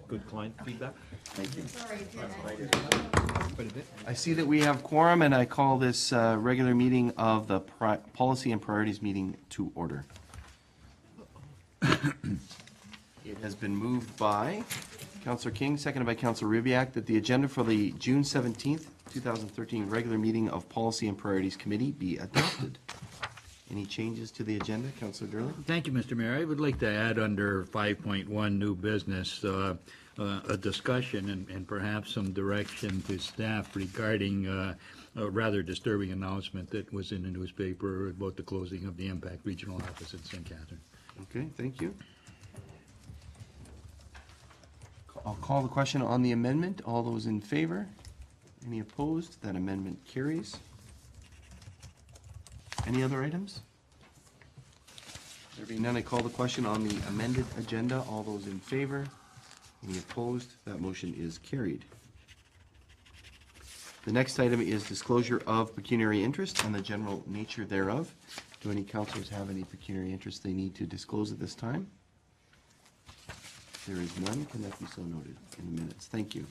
Good client feedback. Thank you. Quite a bit. I see that we have quorum, and I call this regular meeting of the Policy and Priorities meeting to order. It has been moved by Councillor King, seconded by Councillor Ribbiak, that the agenda for the June 17th, 2013 regular meeting of Policy and Priorities Committee be adopted. Any changes to the agenda, Councillor Durley? Thank you, Mr. Mayor. I would like to add under 5.1 new business a discussion and perhaps some direction to staff regarding a rather disturbing announcement that was in the newspaper about the closing of the Impact Regional Office in St. Catharines. Okay, thank you. I'll call the question on the amendment. All those in favor? Any opposed? That amendment carries. Any other items? There being none, I call the question on the amended agenda. All those in favor? Any opposed? That motion is carried. The next item is disclosure of pecuniary interest and the general nature thereof. Do any councillors have any pecuniary interest they need to disclose at this time? There is none. Can that be so noted in the minutes? Thank you.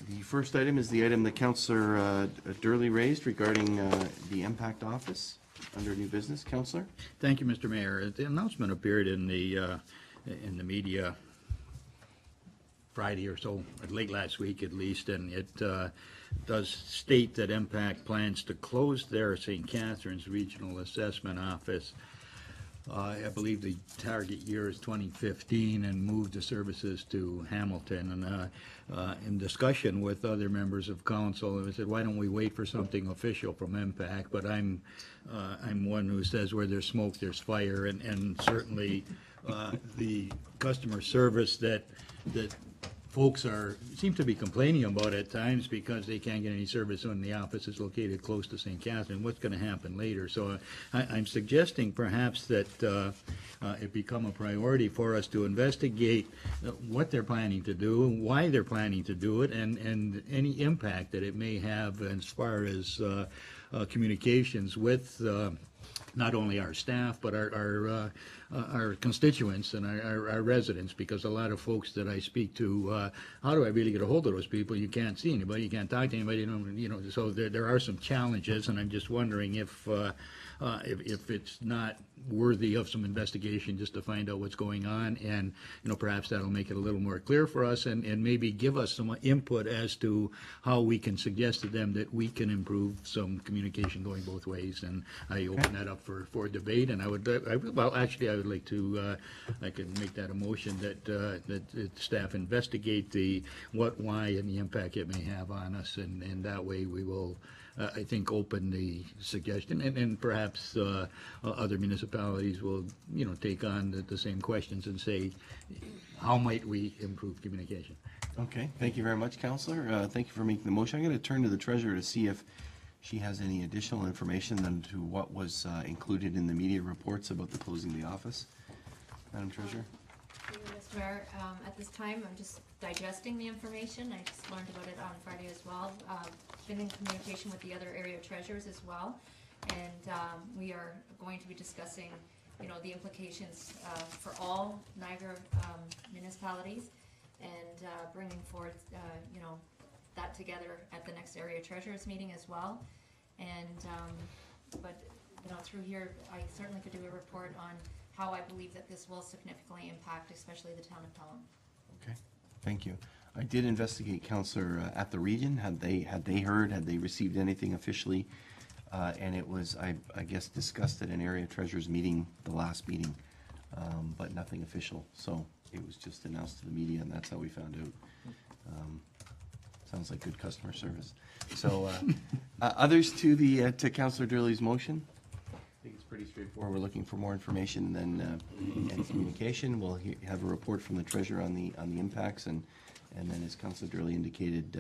The first item is the item that Councillor Durley raised regarding the Impact Office under new business. Councillor? Thank you, Mr. Mayor. The announcement appeared in the media Friday or so, late last week at least, and it does state that Impact plans to close their St. Catharines Regional Assessment Office. I believe the target year is 2015, and move the services to Hamilton. And in discussion with other members of council, I said, why don't we wait for something official from Impact? But I'm one who says where there's smoke, there's fire, and certainly the customer service that folks seem to be complaining about at times because they can't get any service when the office is located close to St. Catharines. What's going to happen later? So I'm suggesting perhaps that it become a priority for us to investigate what they're planning to do, why they're planning to do it, and any impact that it may have as far as communications with not only our staff, but our constituents and our residents, because a lot of folks that I speak to, how do I really get a hold of those people? You can't see anybody, you can't talk to anybody, you know, so there are some challenges, and I'm just wondering if it's not worthy of some investigation just to find out what's going on, and you know, perhaps that'll make it a little more clear for us, and maybe give us some input as to how we can suggest to them that we can improve some communication going both ways. And I open that up for debate, and I would like to I could make that a motion that staff investigate the what, why, and the impact it may have on us, and that way we will I think open the suggestion, and perhaps other municipalities will, you know, take on the same questions and say, how might we improve communication? Okay, thank you very much, Councillor. Thank you for making the motion. I'm going to turn to the Treasurer to see if she has any additional information than to what was included in the media reports about the closing of the office. Madam Treasurer? Thank you, Mr. Mayor. At this time, I'm just digesting the information. I just learned about it on Friday as well. Been in communication with the other area treasurers as well, and we are going to be discussing, you know, the implications for all Niagara municipalities, and bringing forth, you know, that together at the next area treasurers meeting as well. And but you know, through here, I certainly could do a report on how I believe that this will significantly impact, especially the town of Pelham. Okay, thank you. I did investigate, Councillor, at the region. Had they heard? Had they received anything officially? And it was, I guess, discussed at an area treasurers meeting, the last meeting, but nothing official. So it was just announced to the media, and that's how we found out. Sounds like good customer service. So, others to Councillor Durley's motion? I think it's pretty straightforward. We're looking for more information and communication. We'll have a report from the treasurer on the impacts, and then, as Councillor Durley indicated,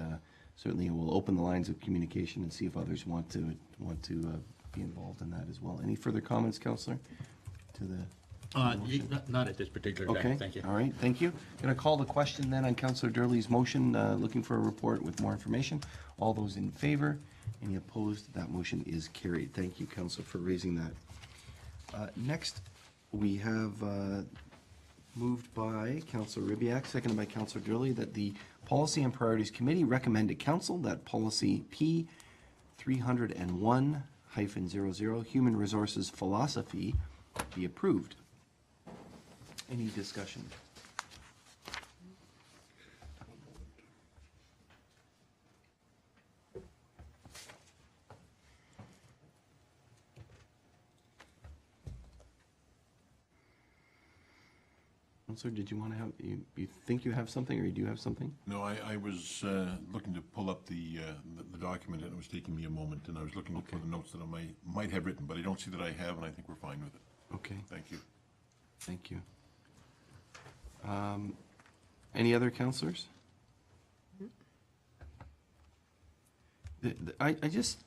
certainly we'll open the lines of communication and see if others want to be involved in that as well. Any further comments, Councillor, to the? Not at this particular time. Okay. Thank you. All right. Thank you. Going to call the question then on Councillor Durley's motion, looking for a report with more information. All those in favor? Any opposed? That motion is carried. Thank you, Councillor, for raising that. Next, we have Moved by Councilor Ribbiak, seconded by Councilor Durley, that the Policy and Priorities Committee recommend to Council that policy P 301-00, Human Resources Philosophy, be approved. Any discussion? Counselor, did you want to have, you think you have something, or you do have something? No, I was looking to pull up the document, and it was taking me a moment, and I was looking for the notes that I might have written, but I don't see that I have, and I think we're fine with it. Okay, Thank you. thank you. Any other counselors? I just,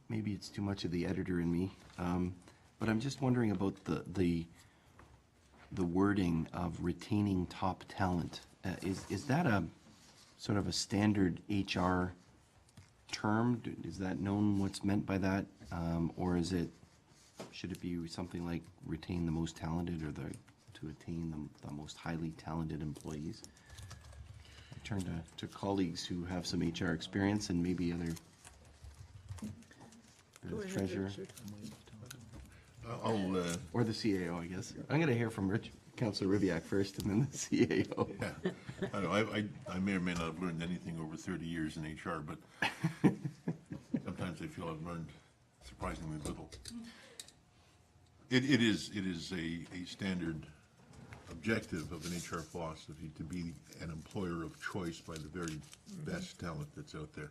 maybe it's too much of the editor in me, but I'm just wondering about the wording of retaining top talent. Is that a sort of a standard HR term? Is that known what's meant by that? Or should it be something like retain the most talented, or to attain the most highly talented employees? I turn to colleagues who have some HR experience, and maybe other, the treasurer. Or the CAO, I guess. I'm going to hear from Councilor Ribbiak first, and then the CAO. Yeah, I know, I may or may not have learned anything over 30 years in HR, but sometimes I feel I've learned surprisingly little. It is a standard objective of an HR philosophy to be an employer of choice by the very best talent that's out there.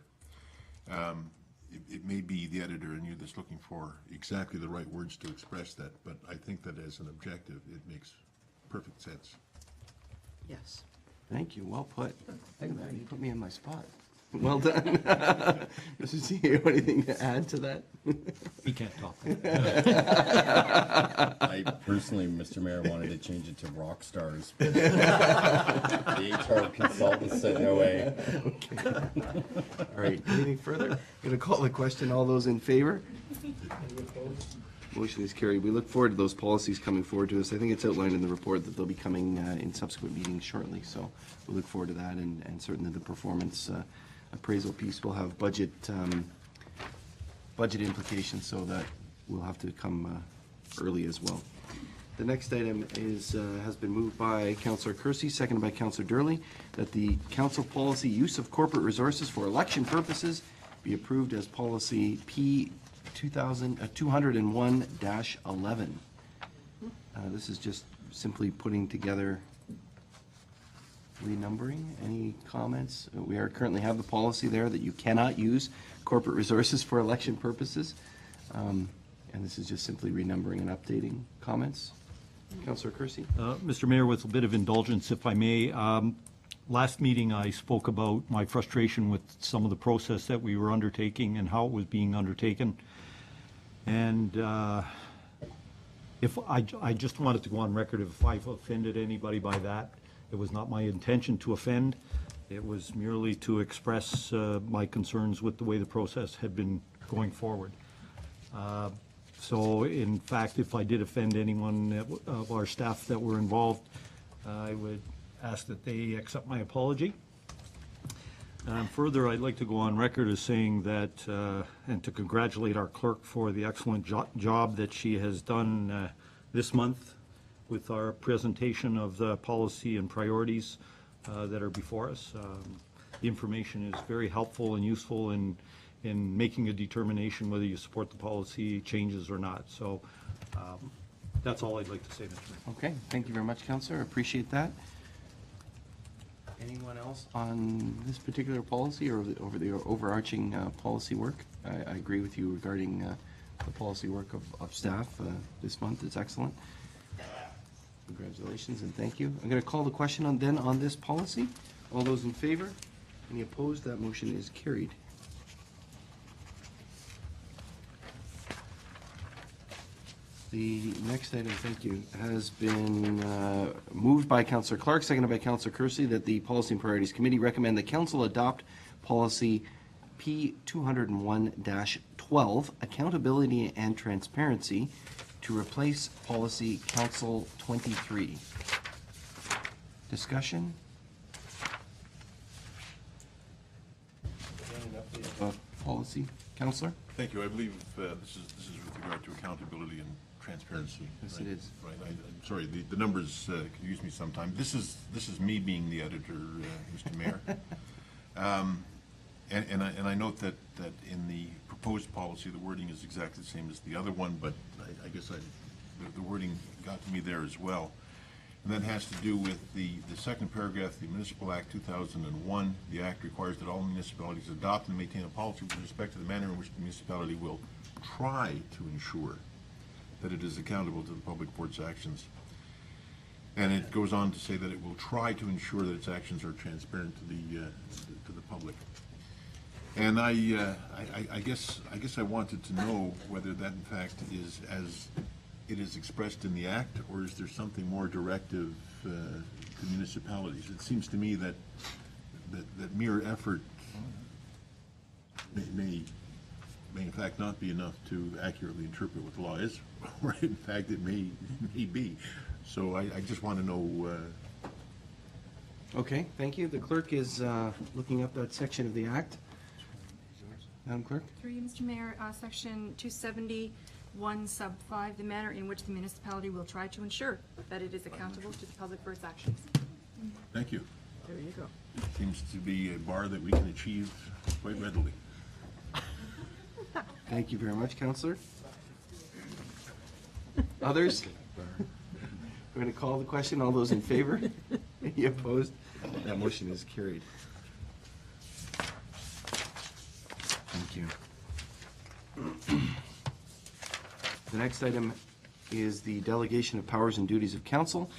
It may be the editor in you that's looking for exactly the right words to express that, but I think that as an objective, it makes perfect sense. Yes. Thank you, well put. You put me in my spot. Well done. Mr. CAO, anything to add to that? He can't talk. I personally, Mr. Mayor, wanted to change it to rock stars. But the HR consultant said no way. All right, anything further? Going to call the question. All those in favor? Motion is carried. We look forward to those policies coming forward to us. I think it's outlined in the report that they'll be coming in subsequent meetings shortly, so we look forward to that, and certainly the performance appraisal piece will have budget implications, so that will have to come early as well. The next item has been moved by Councillor Kersey, seconded by Councillor Durley, that the council policy use of corporate resources for election purposes be approved as policy P 201-11. This is just simply putting together renumbering. Any comments? We currently have the policy there that you cannot use corporate resources for election purposes. And this is just simply renumbering and updating. Comments? Councillor Kersey? Mr. Mayor, with a bit of indulgence, if I may, last meeting I spoke about my frustration with some of the process that we were undertaking and how it was being undertaken. And if I just wanted to go on record, if I've offended anybody by that, it was not my intention to offend. It was merely to express my concerns with the way the process had been going forward. So in fact, if I did offend anyone of our staff that were involved, I would ask that they accept my apology. Further, I'd like to go on record as saying that, and to congratulate our clerk for the excellent job that she has done this month with our presentation of the policy and priorities that are before us. The information is very helpful and useful in making a determination whether you support the policy changes or not. So that's all I'd like to say, Mr. Mayor. Okay, thank you very much, Councillor. Appreciate that. Anyone else on this particular policy or over the overarching policy work? I agree with you regarding the policy work of staff this month. It's excellent. Congratulations and thank you. I'm going to call the question on this policy. All those in favor? Any opposed? That motion is carried. The next item, thank you, has been moved by Councillor Clark, seconded by Councillor Kersey, that the Policy and Priorities Committee recommend the Council adopt policy P 201-12, Accountability and Transparency, to replace policy Council 23. Discussion? Policy, Counselor? Thank you. I believe this is with regard to accountability and transparency. Yes, right? it is. Right. I'm sorry, the numbers confuse me sometimes. This is me being the editor, Mr. Mayor. And I note that in the proposed policy, the wording is exactly the same as the other one, but I guess the wording got to me there as well. And that has to do with the second paragraph, the Municipal Act 2001. The act requires that all municipalities adopt and maintain a policy with respect to the manner in which the municipality will try to ensure that it is accountable to the public for its actions. And it goes on to say that it will try to ensure that its actions are transparent to the public. And I guess I wanted to know whether that in fact is as it is expressed in the act, or is there something more directive to municipalities? It seems to me that mere effort may in fact not be enough to accurately interpret what the law is, or in fact it may be. So I just want to know. Okay, thank you. The clerk is looking up that section of the act. Madam Clerk? Through you, Mr. Mayor, section 271, sub 5, the manner in which the municipality will try to ensure that it is accountable to the public for its actions. Thank you. There you go. Seems to be a bar that we can achieve quite readily. Thank you very much, Counselor. Others? We're going to call the question. All those in favor? Any opposed? That motion is carried. Thank you. The next item is the delegation of powers and duties of council,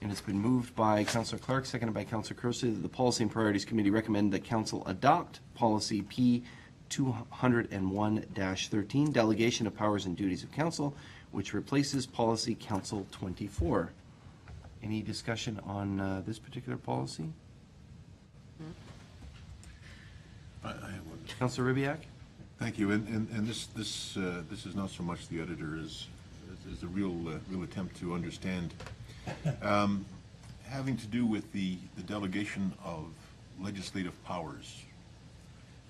and it's been moved by Councillor Clark, seconded by Councillor Kersey, that the Policy and Priorities Committee recommend that council adopt policy P 201-13, delegation of powers and duties of council, which replaces policy Council 24. Any discussion on this particular policy? I have one. Councillor Ribbiak? Thank you. And this is not so much the editor as a real attempt to understand. Having to do with the delegation of legislative powers.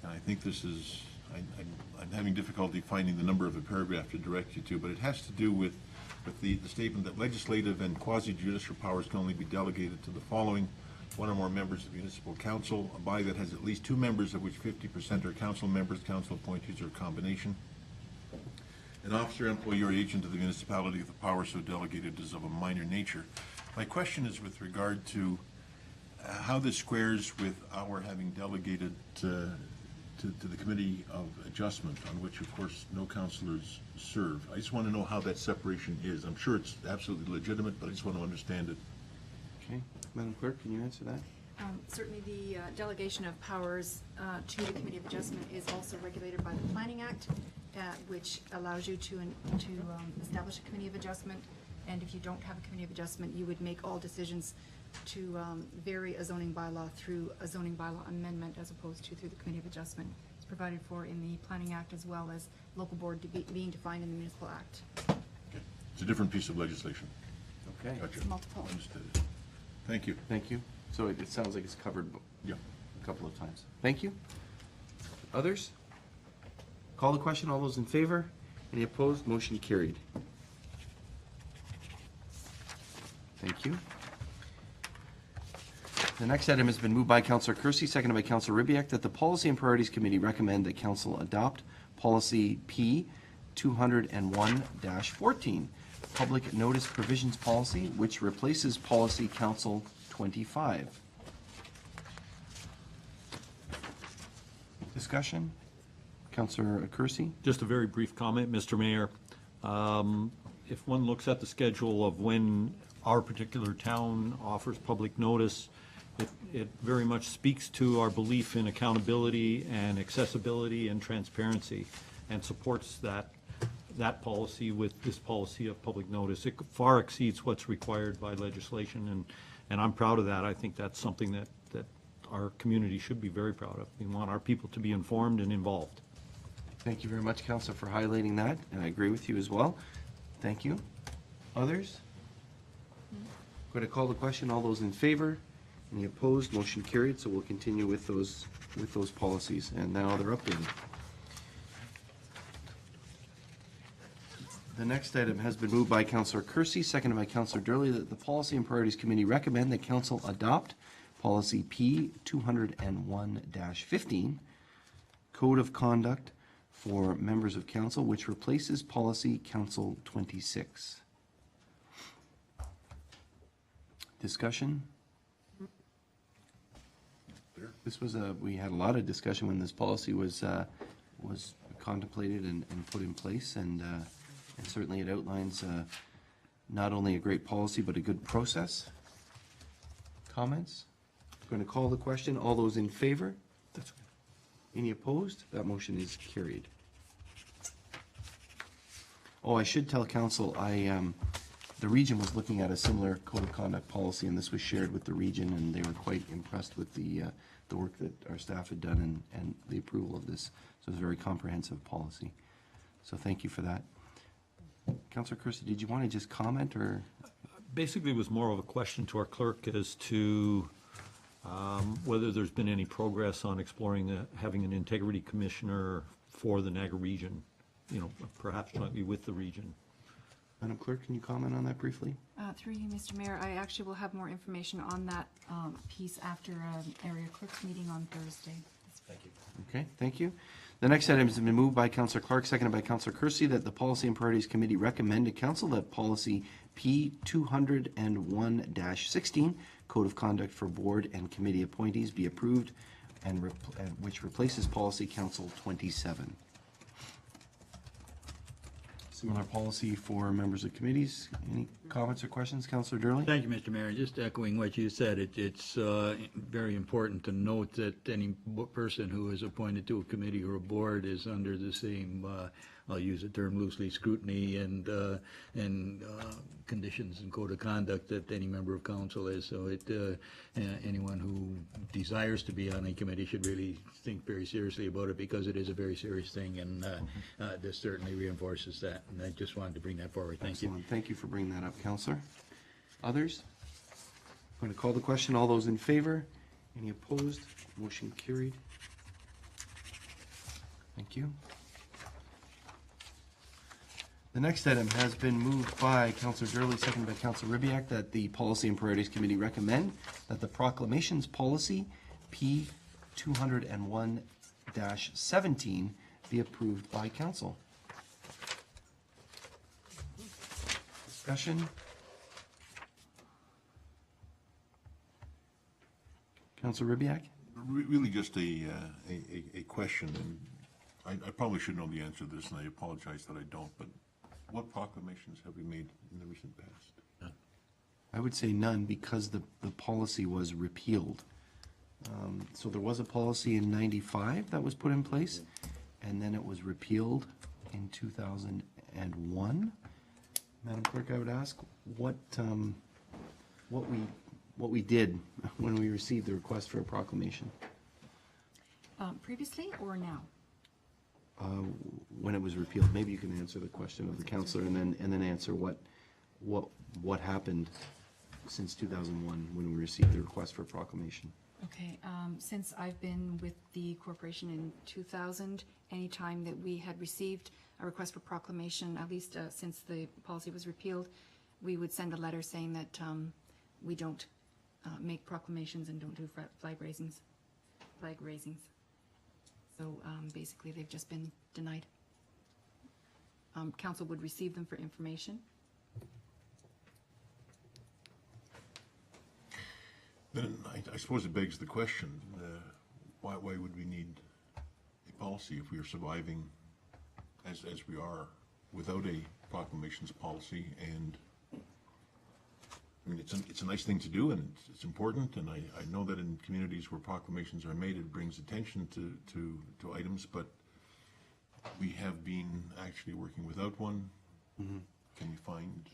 And I think this is, I'm having difficulty finding the number of a paragraph to direct you to, but it has to do with the statement that legislative and quasi-judicial powers can only be delegated to the following: one or more members of municipal council, a body that has at least 2 members, of which 50% are council members, council appointees, or a combination. An officer, employee, or agent of the municipality if the power so delegated is of a minor nature. My question is with regard to how this squares with our having delegated to the Committee of Adjustment, on which, of course, no councillors serve. I just want to know how that separation is. I'm sure it's absolutely legitimate, but I just want to understand it. Okay. Madam Clerk, can you answer that? Certainly, the delegation of powers to the Committee of Adjustment is also regulated by the Planning Act, which allows you to establish a Committee of Adjustment. And if you don't have a Committee of Adjustment, you would make all decisions to vary a zoning bylaw through a zoning bylaw amendment as opposed to through the Committee of Adjustment. It's provided for in the Planning Act as well as local board being defined in the Municipal Act. Okay. It's a different piece of legislation. Okay. Gotcha. It's multiple. Understood. Thank you. Thank you. So it sounds like it's covered Yeah. a couple of times. Thank you. Others? Call the question. All those in favor? Any opposed? Motion carried. Thank you. The next item has been moved by Councillor Kersey, seconded by Councillor Ribbiak, that the Policy and Priorities Committee recommend that Council adopt Policy P 201-14, Public Notice Provisions Policy, which replaces Policy Council 25. Discussion? Councillor Kersey? Just a very brief comment, Mr. Mayor. If one looks at the schedule of when our particular town offers public notice, it very much speaks to our belief in accountability and accessibility and transparency, and supports that policy with this policy of public notice. It far exceeds what's required by legislation, and I'm proud of that. I think that's something that our community should be very proud of. We want our people to be informed and involved. Thank you very much, Councillor, for highlighting that, and I agree with you as well. Thank you. Others? Going to call the question. All those in favor? Any opposed? Motion carried. So we'll continue with those policies. And now they're updated. The next item has been moved by Councillor Kersey, seconded by Councillor Durley, that the Policy and Priorities Committee recommend that Council adopt Policy P201-15, Code of Conduct for Members of Council, which replaces Policy Council 26. Discussion? This was we had a lot of discussion when this policy was contemplated and put in place, and certainly it outlines not only a great policy, but a good process. Comments? Going to call the question. All those in favor? Any opposed? That motion is carried. Oh, I should tell council, the region was looking at a similar code of conduct policy, and this was shared with the region, and they were quite impressed with the work that our staff had done and the approval of this. So it was a very comprehensive policy. So thank you for that. Councillor Kersey, did you want to just comment, or? Basically, it was more of a question to our clerk as to whether there's been any progress on exploring having an integrity commissioner for the Niagara region, perhaps jointly with the region. Madam Clerk, can you comment on that briefly? Through you, Mr. Mayor, I actually will have more information on that piece after area clerk's meeting on Thursday. Thank you. Okay, thank you. The next item has been moved by Councillor Clark, seconded by Councillor Kersey, that the Policy and Priorities Committee recommend to Council that Policy P201-16, Code of Conduct for Board and Committee Appointees, be approved, and which replaces Policy Council 27. Similar policy for members of committees. Any comments or questions, Councillor Durley? Thank you, Mr. Mayor. Just echoing what you said, it's very important to note that any person who is appointed to a committee or a board is under the same, I'll use the term loosely, scrutiny and conditions and code of conduct that any member of council is. So anyone who desires to be on a committee should really think very seriously about it, because it is a very serious thing, and this certainly reinforces that. And I just wanted to bring that forward. Thank you. Excellent. Thank you for bringing that up, Councillor. Others? I'm going to call the question. All those in favor? Any opposed? Motion carried. Thank you. The next item has been moved by Councillor Durley, seconded by Councillor Ribbiak, that the Policy and Priorities Committee recommend that the Proclamations Policy P201-17 be approved by Council. Discussion? Councillor Ribbiak? Really just a question, and I probably should know the answer to this, and I apologize that I don't, but what proclamations have we made in the recent past? I would say none, because the policy was repealed. So there was a policy in '95 that was put in place, and then it was repealed in 2001. Madam Clerk, I would ask what we did when we received the request for a proclamation. Previously or now? When it was repealed. Maybe you can answer the question of the councillor, and then answer what happened since 2001 when we received the request for proclamation. Okay, since I've been with the corporation in 2000, anytime that we had received a request for proclamation, at least since the policy was repealed, we would send a letter saying that we don't make proclamations and don't do flag raisings. So basically, they've just been denied. Council would receive them for information. Then I suppose it begs the question, why would we need a policy if we are surviving as we are without a proclamations policy? And I mean, it's a nice thing to do, and it's important, and I know that in communities where proclamations are made, it brings attention to items, but we have been actually working without one. Mm-hmm. Can you find?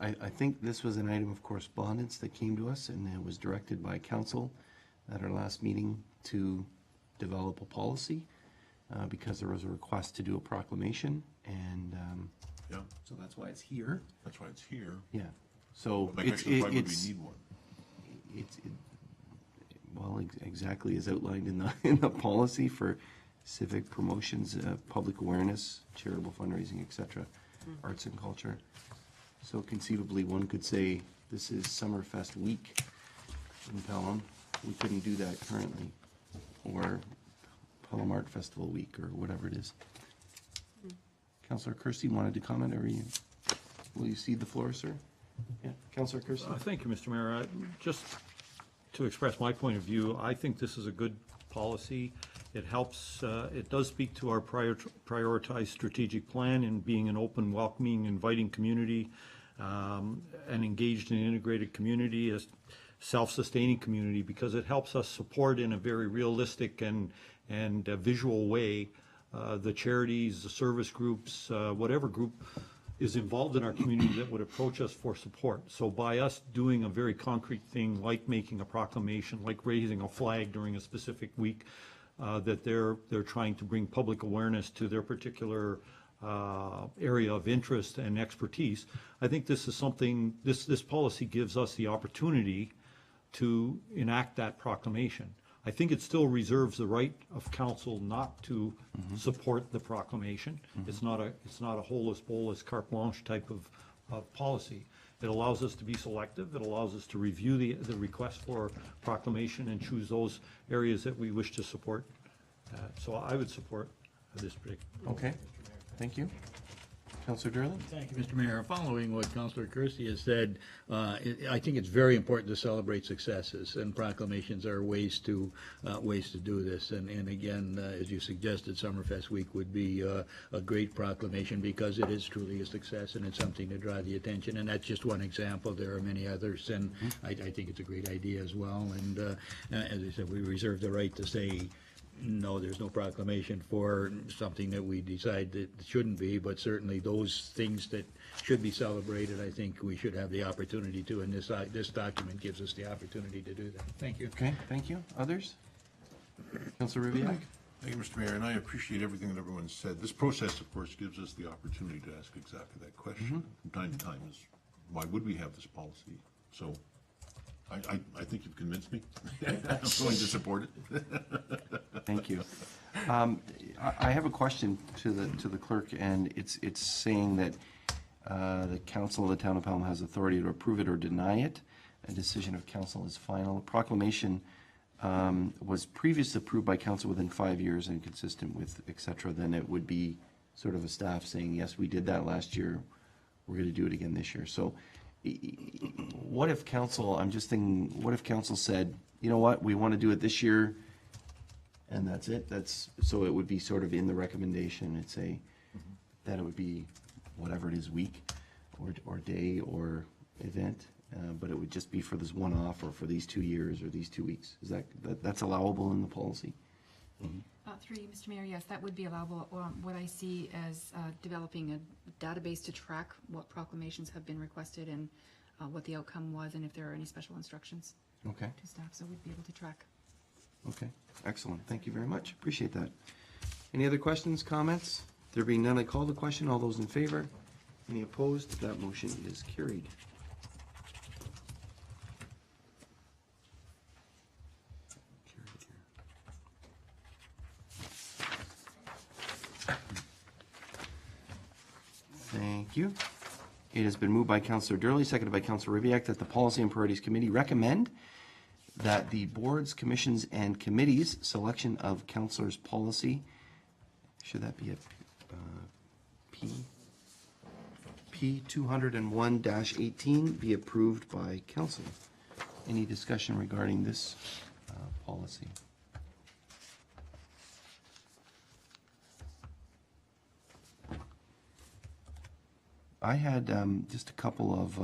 I think this was an item of correspondence that came to us, and it was directed by council at our last meeting to develop a policy, because there was a request to do a proclamation, and Yeah, so that's why it's here. that's why it's here. Yeah, So My it's, question is, why would we it's, need one? well, exactly as outlined in the, in the policy for civic promotions, public awareness, charitable fundraising, et cetera, arts and culture. So conceivably, one could say, this is Summerfest week in Pelham. We couldn't do that currently. Or Pelham Art Festival week, or whatever it is. Councillor Kirsty wanted to comment, or will you cede the floor, sir? Yeah, Councillor Kirsty? Thank you, Mr. Mayor. Just to express my point of view, I think this is a good policy. It helps, it does speak to our prioritized strategic plan in being an open, welcoming, inviting community, an engaged and integrated community, a self-sustaining community, because it helps us support in a very realistic and visual way the charities, the service groups, whatever group is involved in our community that would approach us for support. So by us doing a very concrete thing, like making a proclamation, like raising a flag during a specific week, that they're trying to bring public awareness to their particular area of interest and expertise, I think this is something, this policy gives us the opportunity to enact that proclamation. I think it still reserves the right of council not to support the proclamation. It's not a holus bolus carte blanche type of policy. It allows us to be selective. It allows us to review the request for proclamation and choose those areas that we wish to support. So I would support this particular. Okay, thank you. Councillor Durley? Thank you, Mr. Mayor. Following what Councillor Kirsty has said, I think it's very important to celebrate successes, and proclamations are ways to do this. And again, as you suggested, Summerfest Week would be a great proclamation because it is truly a success and it's something to draw the attention. And that's just one example. There are many others, and I think it's a great idea as well. And as I said, we reserve the right to say, no, there's no proclamation for something that we decide that shouldn't be, but certainly those things that should be celebrated, I think we should have the opportunity to, and this document gives us the opportunity to do that. Thank you. Okay, thank you. Others? Councillor Rubio? Thank you, Mr. Mayor, and I appreciate everything that everyone said. This process, of course, gives us the opportunity to ask exactly that question from time to time, is why would we have this policy? So I think you've convinced me. I'm going to support it. Thank you. I have a question to the clerk, and it's saying that the council of the town of Pelham has authority to approve it or deny it. A decision of council is final. Proclamation was previously approved by council within 5 years and consistent with et cetera. Then it would be sort of a staff saying, yes, we did that last year. We're going to do it again this year. So what if council, I'm just thinking, what if council said, you know what, we want to do it this year, and that's it? So it would be sort of in the recommendation, it'd say that it would be whatever it is, week or day or event, but it would just be for this one-off or for these 2 years or these 2 weeks. Is that's allowable in the policy? Through you, Mr. Mayor, yes, that would be allowable. What I see as developing a database to track what proclamations have been requested and what the outcome was, and if there are any special instructions Okay, to staff, so we'd be able to track. okay, excellent. Thank you very much. Appreciate that. Any other questions, comments? There being none, I call the question. All those in favor? Any opposed? That motion is carried. Thank you. It has been moved by Councillor Durley, seconded by Councillor Ribbiak, that the Policy and Priorities Committee recommend that the boards, commissions, and committees' selection of councillors' policy, should that be a P 201-18, be approved by council. Any discussion regarding this policy? I had just a couple of,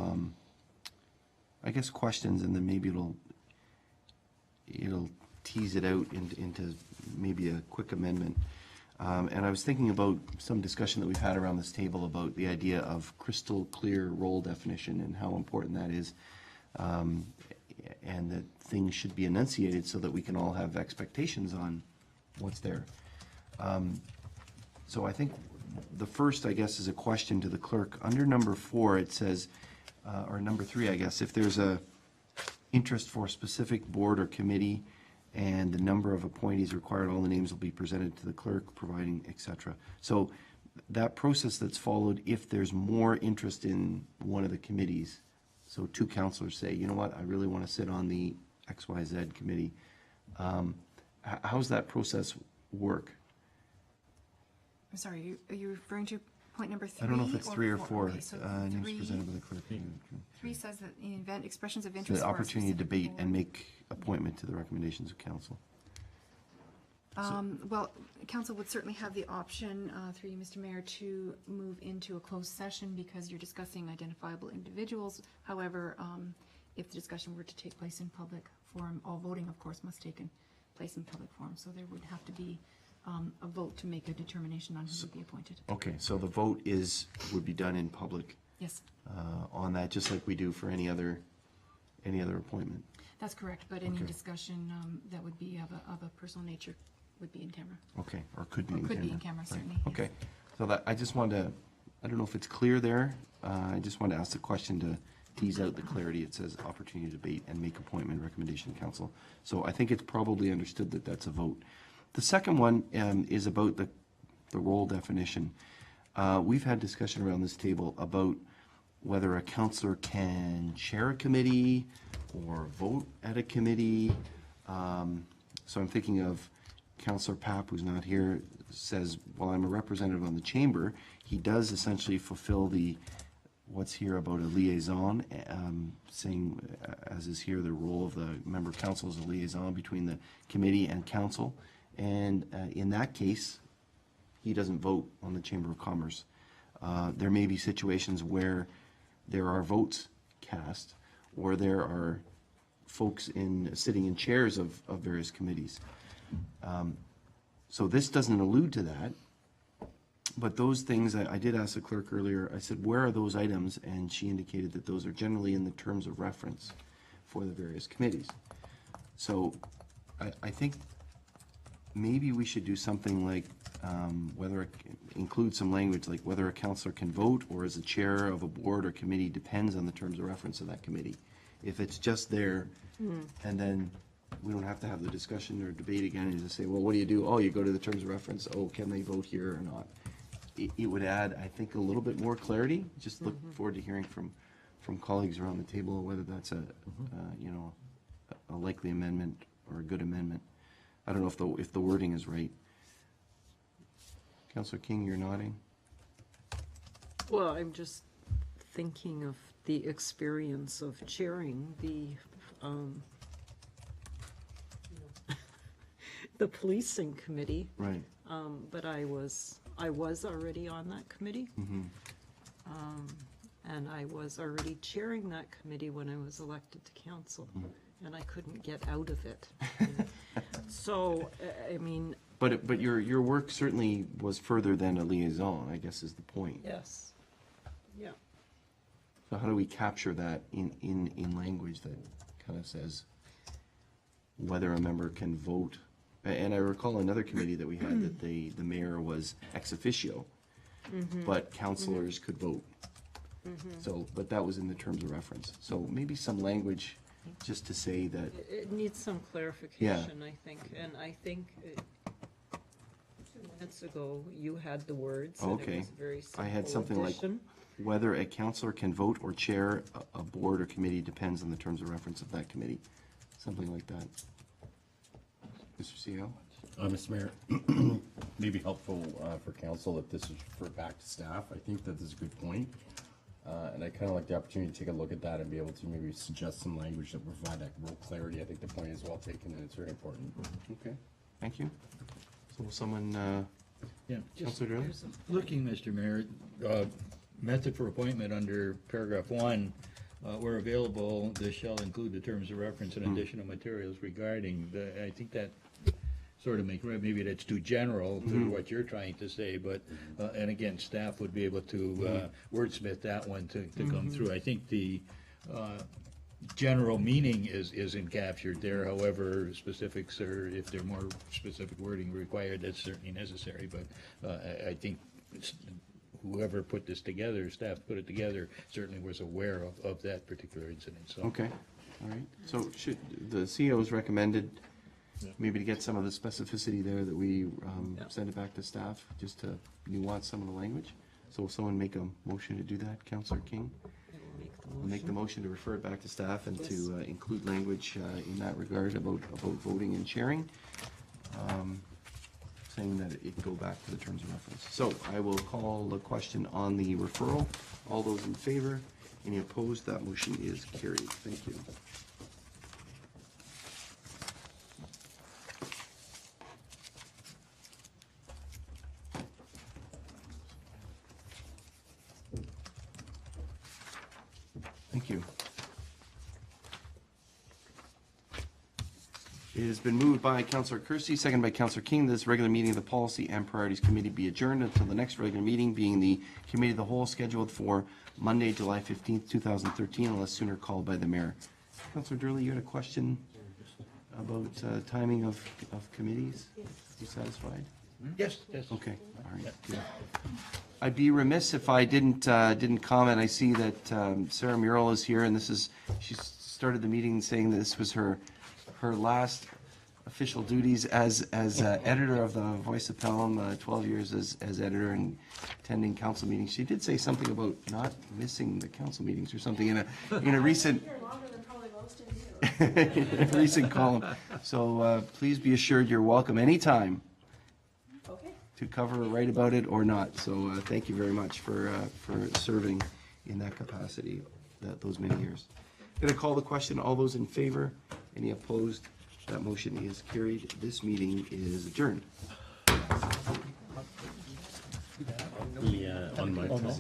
I guess, questions, and then maybe it'll tease it out into maybe a quick amendment. And I was thinking about some discussion that we've had around this table about the idea of crystal clear role definition and how important that is, and that things should be enunciated so that we can all have expectations on what's there. So I think the first, I guess, is a question to the clerk. Under number 4, it says, or number 3, I guess, if there's a interest for a specific board or committee and the number of appointees required, all the names will be presented to the clerk, providing, et cetera. So that process that's followed, if there's more interest in one of the committees, so 2 counselors say, you know what, I really want to sit on the XYZ committee, how's that process work? I'm sorry, are you referring to point number 3? I don't know if it's 3 or 4. Okay, so Names 3, presented by the clerk. 3 says that in event expressions of So interest the for a opportunity to specific debate board. and make appointment to the recommendations of council. Well, council would certainly have the option, through you, Mr. Mayor, to move into a closed session because you're discussing identifiable individuals. However, if the discussion were to take place in public forum, all voting, of course, must take place in public forum. So there would have to be a vote to make a determination on who would be appointed. Okay, so the vote would be done in public Yes, on that, just like we do for any other appointment. that's correct, but any Okay. discussion that would be of a personal nature would be in camera. Okay, or could be Or in could camera. be in camera, Right, certainly, yes. Okay, so that, I just wanted to, I don't know if it's clear there, I just wanted to ask the question to tease out the clarity. It says opportunity to debate and make appointment recommendation to council. So I think it's probably understood that that's a vote. The second one is about the role definition. We've had discussion around this table about whether a councillor can chair a committee or vote at a committee. So I'm thinking of Councillor Papp, who's not here, says, well, I'm a representative on the chamber. He does essentially fulfill what's here about a liaison, saying, as is here, the role of the member council is a liaison between the committee and council. And in that case, he doesn't vote on the Chamber of Commerce. There may be situations where there are votes cast, or there are folks sitting in chairs of various committees. So this doesn't allude to that, but those things, I did ask the clerk earlier, I said, where are those items? And she indicated that those are generally in the terms of reference for the various committees. So I think maybe we should do something like, include some language like whether a councillor can vote or is a chair of a board or committee depends on the terms of reference of that committee. If it's just there, and then we don't have to have the discussion or debate again and just say, well, what do you do? Oh, you go to the terms of reference. Oh, can they vote here or not? It would add, I think, a little bit more clarity. Just look forward to hearing from colleagues around the table whether that's a likely amendment or a good amendment. I don't know if the wording is right. Councillor King, you're nodding. Well, I'm just thinking of the experience of chairing the policing committee. Right. But I was already on that committee. And I was already chairing that committee when I was elected to council, and I couldn't get out of it. So, I mean, But your work certainly was further than a liaison, I guess is the point. yes, yeah. So how do we capture that in language that kind of says whether a member can vote? And I recall another committee that we had that the mayor was ex officio, but councillors could vote. So, but that was in the terms of reference. So maybe some language just to say that, It needs some clarification, I think, and I think 2 minutes ago, you had the words, and it okay, was a very simple I had something like addition. whether a councillor can vote or chair a board or committee depends on the terms of reference of that committee. Something like that. Mr. CEO? Mr. Mayor, maybe helpful for council if this is referred back to staff. I think that is a good point. And I kind of like the opportunity to take a look at that and be able to maybe suggest some language that will provide that real clarity. I think the point is well taken and it's very important. Okay, thank you. So will someone, Yeah, just Councillor Drew? looking, Mr. Mayor, method for appointment under paragraph 1, where available, this shall include the terms of reference and additional materials regarding I think that sort of maybe that's too general to what you're trying to say, but, and again, staff would be able to wordsmith that one to come through. I think the general meaning is encaptured there, however, specifics or if there more specific wording required, that's certainly necessary, but I think whoever put this together, staff put it together, certainly was aware of that particular incident, so. Okay, all right. So should, the CEO's recommended maybe to get some of the specificity there that we send it back to staff, just to nuance some of the language. So will someone make a motion to do that, Councillor King? I'll make the motion to refer it back to staff and to include language in that regard about voting and chairing, saying that it go back to the terms of reference. So I will call the question on the referral. All those in favor? Any opposed? That motion is carried. Thank you. Thank you. It has been moved by Councillor Kersey, seconded by Councillor King, this regular meeting of the Policy and Priorities Committee be adjourned until the next regular meeting, being the Committee of the Whole, scheduled for Monday, July 15th, 2013, unless sooner called by the Mayor. Councillor Durley, you had a question about timing of committees? You satisfied? Yes, yes. Okay, all right, good. I'd be remiss if I didn't comment. I see that Sarah Murrell is here, and she started the meeting saying that this was her last official duties as editor of the Voice of Pelham, 12 years as editor and attending council meetings. She did say something about not missing the council meetings or something in a recent in a recent column. So please be assured you're welcome anytime to cover or write about it or not. So thank you very much for serving in that capacity those many years. Going to call the question. All those in favor? Any opposed? That motion is carried. This meeting is adjourned. Yeah, on my phone.